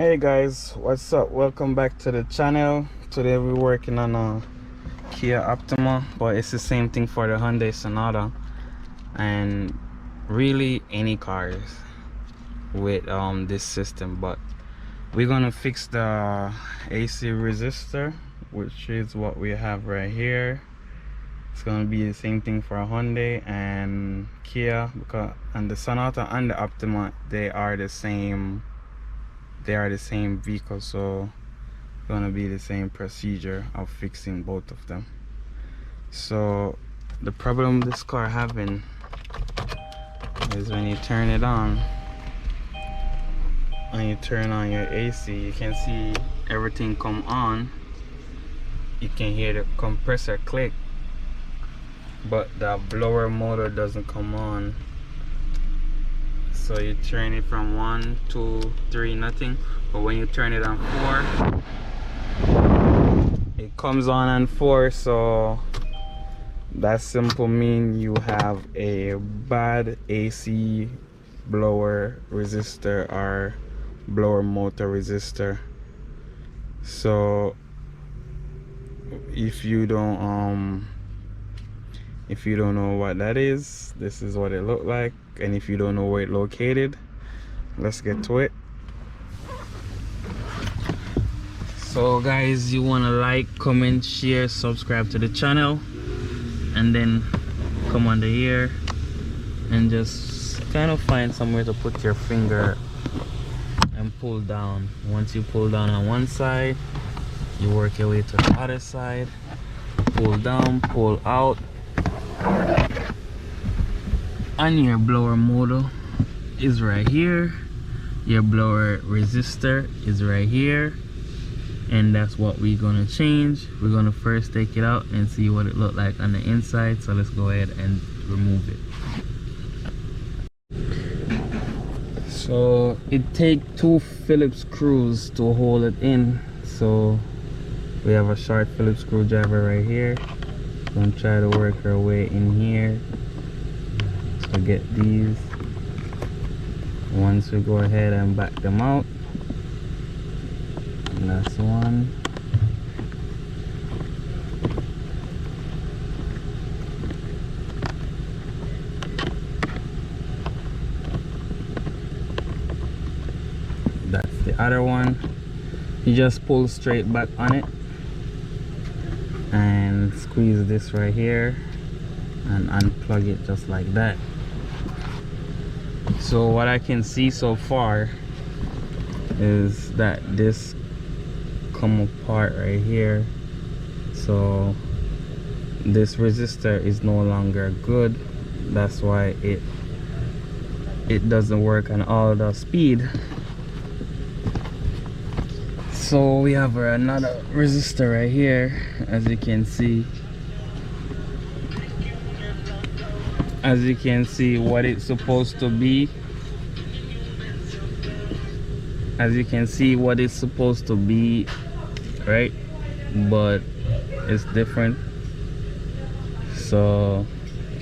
Hey guys, what's up? Welcome back to the channel. Today we're working on a Kia Optima, but it's the same thing for the Hyundai Sonata and really any cars with this system. But we're gonna fix the AC resistor, which is what we have right here. It's gonna be the same thing for a Hyundai and Kia, and the Sonata and the Optima, they are the same vehicle, so it's gonna be the same procedure of fixing both of them. So the problem this car having is when you turn it on and you turn on your AC, you can see everything come on. You can hear the compressor click, but the blower motor doesn't come on. So you turn it from 1, 2, 3, nothing. But when you turn it on 4, it comes on 4. So that simple mean you have a bad AC blower resistor or blower motor resistor. So if you don't know what that is, this is what it looked like. And if you don't know where it's located, let's get to it. So guys, you want to like, comment, share, subscribe to the channel, and then come under here and just kind of find somewhere to put your finger and pull down. Once you pull down on one side, you work your way to the other side, pull down, pull out, and your blower motor is right here, your blower resistor is right here, and that's what we're gonna change. We're gonna first take it out and see what it looked like on the inside. So let's go ahead and remove it. So it takes 2 Phillips screws to hold it in. So we have a short Phillips screwdriver right here. Gonna try to work our way in here. So get these. Once we go ahead and back them out, and that's one. That's the other one. You just pull straight back on it and squeeze this right here and unplug it just like that. So what I can see so far is that this come apart right here. So this resistor is no longer good. That's why it doesn't work on all the speed. So we have another resistor right here, as you can see. As you can see what it's supposed to be. As you can see what it's supposed to be, right? But it's different. So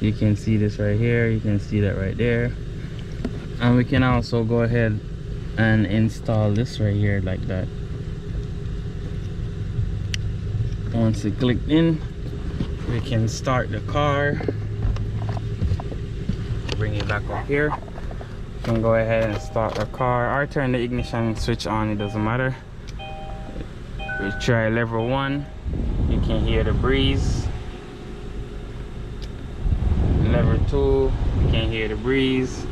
you can see this right here, you can see that right there. And we can also go ahead and install this right here like that. Once it clicked in, we can start the car. Bring it back up here. You can go ahead and start the car or turn the ignition switch on, it doesn't matter. We try lever 1, you can hear the breeze. Lever 2, you can hear the breeze.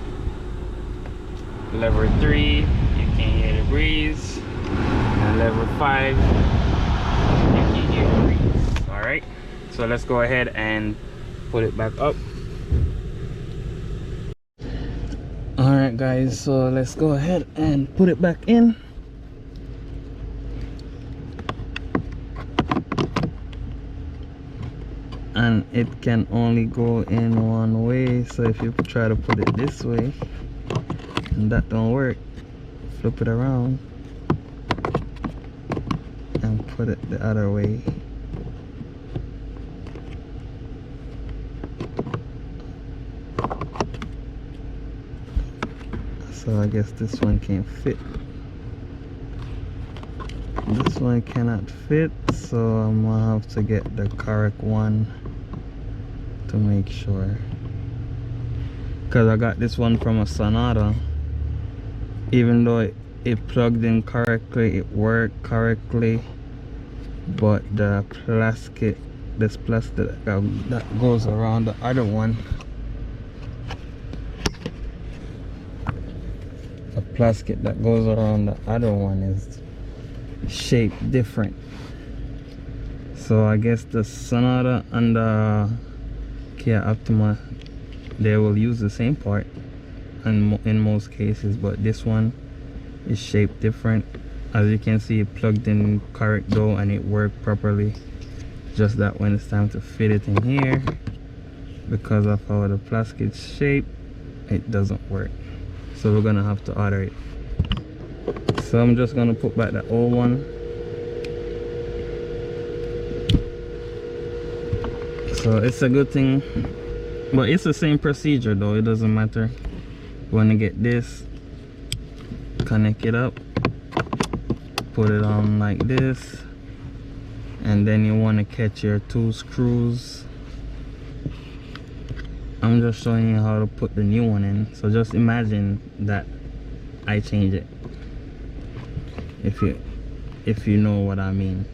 Lever 3, you can hear the breeze. And lever 5, you can hear the breeze. Alright, so let's go ahead and put it back up. Alright guys, so let's go ahead and put it back in. And it can only go in one way, so if you try to put it this way and that don't work, flip it around and put it the other way. So I guess this one can't fit. This one cannot fit, so I'm gonna have to get the correct one to make sure, because I got this one from a Sonata. Even though it plugged in correctly, it worked correctly, but the plastic, this plastic that goes around the other one, the plastic that goes around the other one is shaped different. So I guess the Sonata and the Kia Optima, they will use the same part in most cases, but this one is shaped different. As you can see, it plugged in correct though, and it worked properly. Just that when it's time to fit it in here, because of how the plastic is shaped, it doesn't work. So we're gonna have to order it. So I'm just gonna put back the old one. So it's a good thing, but it's the same procedure though, it doesn't matter. You want to get this, connect it up, put it on like this, and then you want to catch your 2 screws. I'm just showing you how to put the new one in, so just imagine that I change it, if you know what I mean.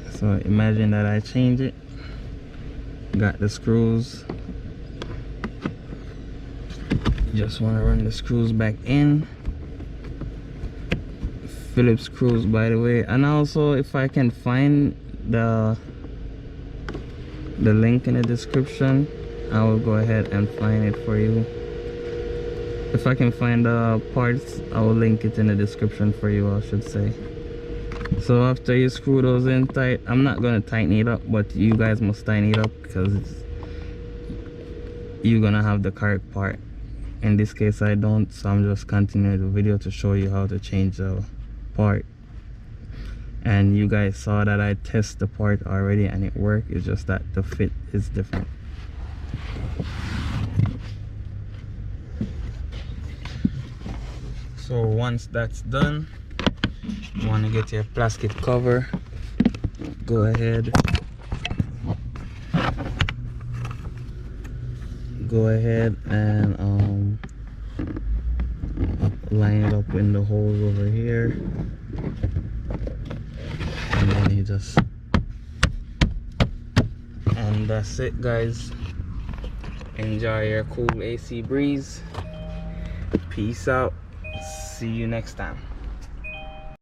So imagine that I change it, got the screws, just want to run the screws back in. Phillips screws, by the way. And also, if I can find the link in the description, I will go ahead and find it for you. If I can find the parts, I will link it in the description for you, I should say. So after you screw those in tight, I'm not going to tighten it up, but you guys must tighten it up, because you're gonna have the correct part. In this case I don't, so I'm just continuing the video to show you how to change the part. And you guys saw that I tested the part already and it worked. It's just that the fit is different. So once that's done, you want to get your plastic cover, go ahead and line it up in the holes over here, and then you just, and that's it guys. Enjoy your cool AC breeze. Peace out, see you next time.